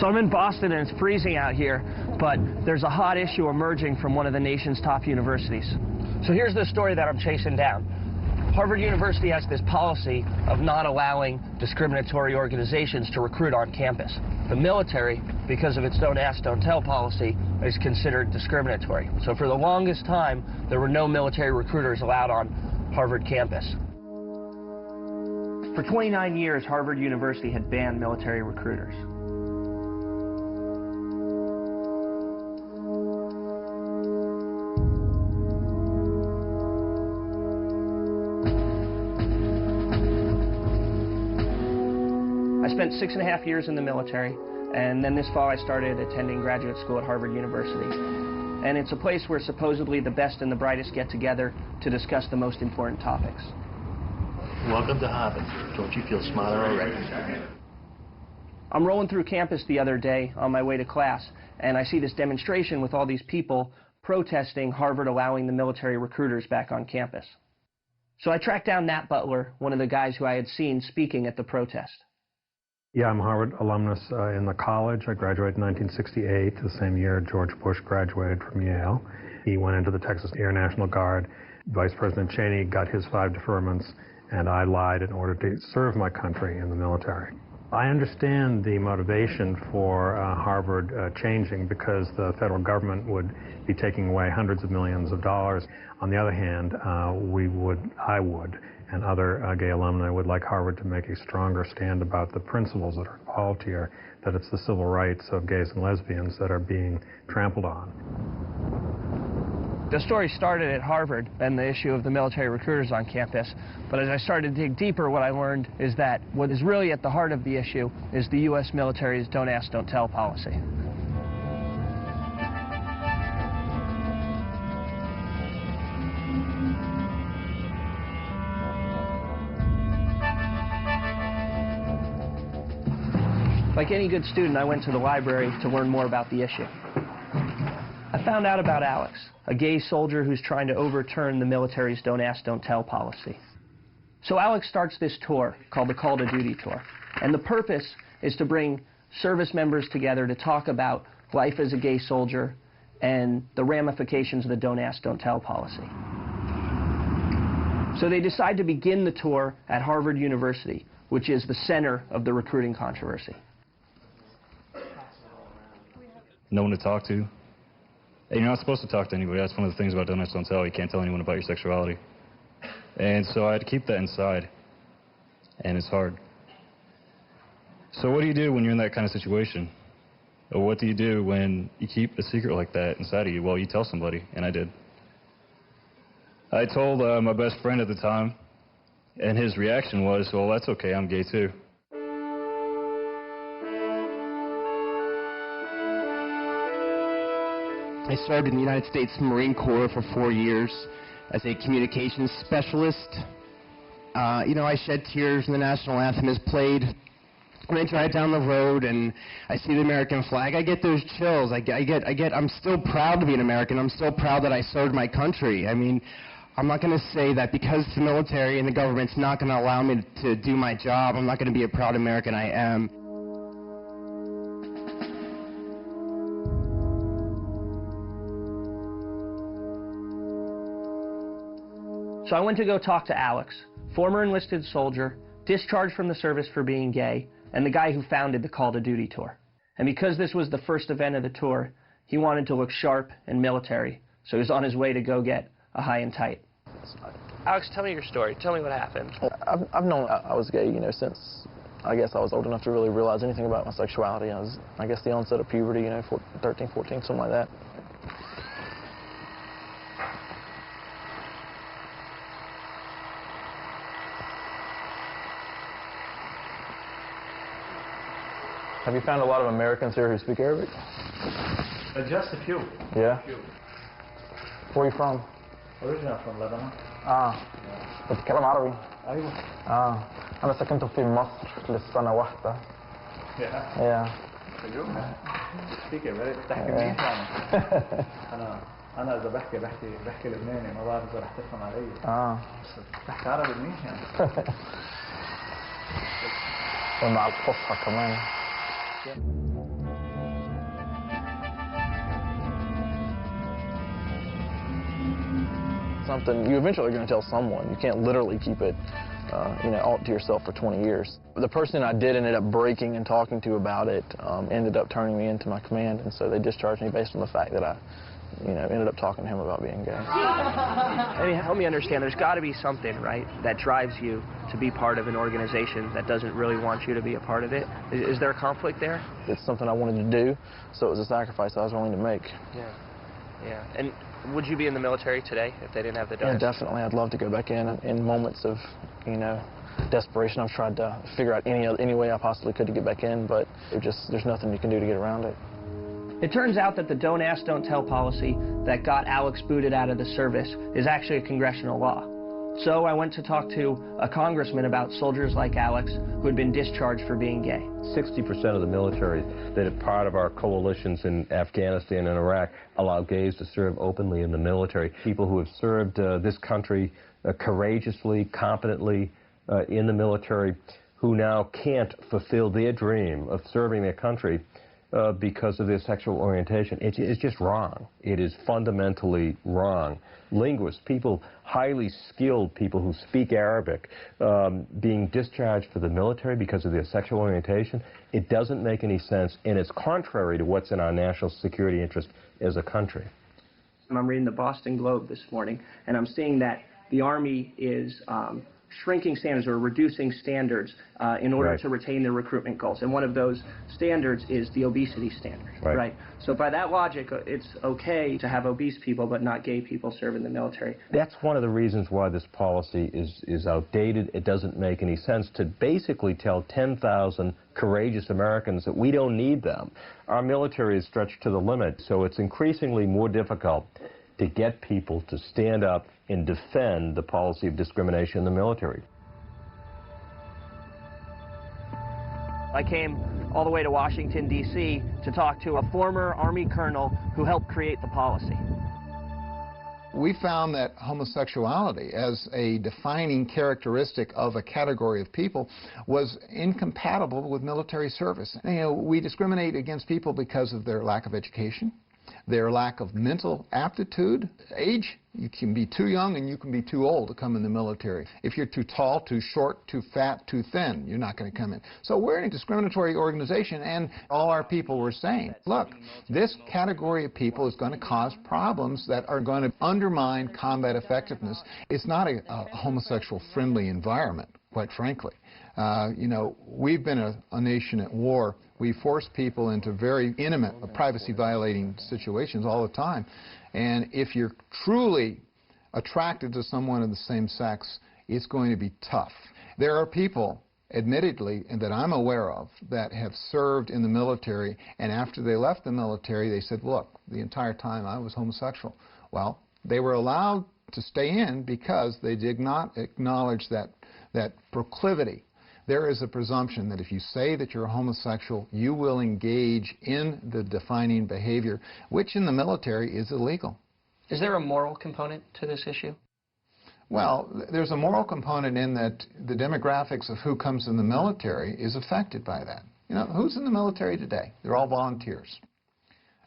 So I'm in Boston and it's freezing out here, but there's a hot issue emerging from one of the nation's top universities. So here's the story that I'm chasing down. Harvard University has this policy of not allowing discriminatory organizations to recruit on campus. The military, because of its don't ask, don't tell policy, is considered discriminatory. So for the longest time, there were no military recruiters allowed on Harvard campus. For 29 years, Harvard University had banned military recruiters. I spent 6.5 years in the military, and then this fall I started attending graduate school at Harvard University. And it's a place where supposedly the best and the brightest get together to discuss the most important topics. Welcome to Harvard. Don't you feel smarter already? I'm rolling through campus the other day on my way to class, and I see this demonstration with all these people protesting Harvard allowing the military recruiters back on campus. So I tracked down Nat Butler, one of the guys who I had seen speaking at the protest. Yeah, I'm a Harvard alumnus in the college. I graduated in 1968, the same year George Bush graduated from Yale. He went into the Texas Air National Guard. Vice President Cheney got his 5 deferments, and I lied in order to serve my country in the military. I understand the motivation for Harvard changing because the federal government would be taking away hundreds of millions of dollars. On the other hand, I would, and other gay alumni would like Harvard to make a stronger stand about the principles that are involved here, that it's the civil rights of gays and lesbians that are being trampled on. The story started at Harvard and the issue of the military recruiters on campus, but as I started to dig deeper, what I learned is that what is really at the heart of the issue is the U.S. military's don't ask, don't tell policy. Like any good student, I went to the library to learn more about the issue. I found out about Alex, a gay soldier who's trying to overturn the military's don't ask, don't tell policy. So Alex starts this tour called the Call to Duty Tour. And the purpose is to bring service members together to talk about life as a gay soldier and the ramifications of the don't ask, don't tell policy. So they decide to begin the tour at Harvard University, which is the center of the recruiting controversy. No one to talk to. And you're not supposed to talk to anybody. That's one of the things about don't ask, don't tell. You can't tell anyone about your sexuality. And so I had to keep that inside. And it's hard. So what do you do when you're in that kind of situation? Or what do you do when you keep a secret like that inside of you? Well, you tell somebody, and I did. I told my best friend at the time, and his reaction was, well, that's okay, I'm gay too. I served in the United States Marine Corps for 4 years as a communications specialist. I shed tears when the national anthem is played. When I drive down the road and I see the American flag, I get those chills. I'm still proud to be an American. I'm still proud that I served my country. I mean, I'm not going to say that because the military and the government's not going to allow me to do my job, I'm not going to be a proud American. I am. So I went to go talk to Alex, former enlisted soldier, discharged from the service for being gay, and the guy who founded the Call to Duty Tour. And because this was the first event of the tour, he wanted to look sharp and military, so he was on his way to go get a high and tight. Alex, tell me your story. Tell me what happened. I've known I was gay, since I guess I was old enough to really realize anything about my sexuality. I guess the onset of puberty, 13, 14, something like that. Have you found a lot of Americans here who speak Arabic? Just a few. Yeah? A few. Where are you from? Originally from Lebanon. بتتكلم عربي؟ أيوة. أنا سكنت في مصر لسنة واحدة. Yeah. Speak it, right? بتحكي منيح يعني. أنا إذا بحكي لبناني ما بعرف إذا رح تفهم علي. بس بحكي عربي منيح يعني. ومع الفصحى كمان. something, you eventually are going to tell someone. You can't literally keep it, all to yourself for 20 years. The person I did ended up breaking and talking to about it ended up turning me into my command, and so they discharged me based on the fact that I ended up talking to him about being gay. I mean, help me understand, there's got to be something, right, that drives you to be part of an organization that doesn't really want you to be a part of it. Is there a conflict there? It's something I wanted to do, so it was a sacrifice I was willing to make. Yeah. And would you be in the military today if they didn't have the donation? Yeah, definitely. I'd love to go back in moments of, desperation. I've tried to figure out any way I possibly could to get back in, but there's nothing you can do to get around it. It turns out that the don't ask, don't tell policy that got Alex booted out of the service is actually a congressional law. So I went to talk to a congressman about soldiers like Alex who had been discharged for being gay. 60% of the military that are part of our coalitions in Afghanistan and Iraq allow gays to serve openly in the military. People who have served this country courageously, competently in the military, who now can't fulfill their dream of serving their country because of their sexual orientation. It's just wrong. It is fundamentally wrong. Linguists, people, highly skilled people who speak Arabic, being discharged for the military because of their sexual orientation, it doesn't make any sense, and it's contrary to what's in our national security interest as a country. I'm reading the Boston Globe this morning, and I'm seeing that the Army is shrinking standards or reducing standards in order to retain their recruitment goals. And one of those standards is the obesity standard, right? So by that logic, it's okay to have obese people but not gay people serve in the military. That's one of the reasons why this policy is outdated. It doesn't make any sense to basically tell 10,000 courageous Americans that we don't need them. Our military is stretched to the limit, so it's increasingly more difficult to get people to stand up and defend the policy of discrimination in the military. I came all the way to Washington, D.C. to talk to a former Army colonel who helped create the policy. We found that homosexuality as a defining characteristic of a category of people was incompatible with military service. We discriminate against people because of their lack of education, their lack of mental aptitude, age. You can be too young and you can be too old to come in the military. If you're too tall, too short, too fat, too thin, you're not going to come in. So we're in a discriminatory organization, and all our people were saying, look, this category of people is going to cause problems that are going to undermine combat effectiveness. It's not a homosexual-friendly environment, quite frankly. We've been a nation at war. We force people into very intimate, privacy-violating situations all the time. And if you're truly attracted to someone of the same sex, it's going to be tough. There are people, admittedly, that I'm aware of, that have served in the military, and after they left the military, they said, look, the entire time I was homosexual. Well, they were allowed to stay in because they did not acknowledge that proclivity. There is a presumption that if you say that you're a homosexual, you will engage in the defining behavior, which in the military is illegal. Is there a moral component to this issue? Well, there's a moral component in that the demographics of who comes in the military is affected by that. Who's in the military today? They're all volunteers.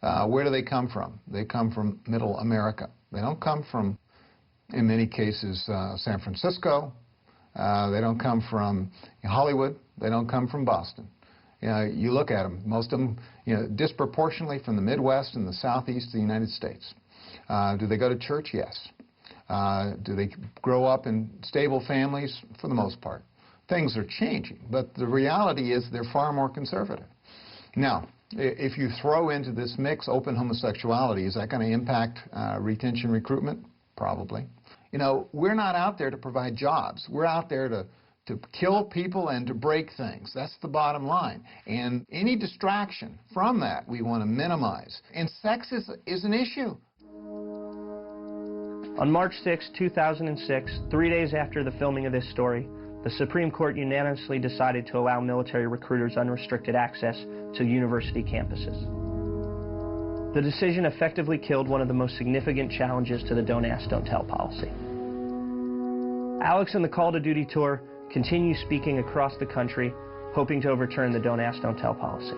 Where do they come from? They come from middle America. They don't come from, in many cases, San Francisco. They don't come from Hollywood. They don't come from Boston. You look at them, most of them, disproportionately from the Midwest and the Southeast of the United States. Do they go to church? Yes. Do they grow up in stable families? For the most part. Things are changing, but the reality is they're far more conservative. Now, if you throw into this mix open homosexuality, is that going to impact retention recruitment? Probably. We're not out there to provide jobs. We're out there to kill people and to break things. That's the bottom line. And any distraction from that we want to minimize. And sex is an issue. On March 6, 2006, 3 days after the filming of this story, the Supreme Court unanimously decided to allow military recruiters unrestricted access to university campuses. The decision effectively killed one of the most significant challenges to the Don't Ask, Don't Tell policy. Alex and the Call to Duty Tour continue speaking across the country, hoping to overturn the Don't Ask, Don't Tell policy.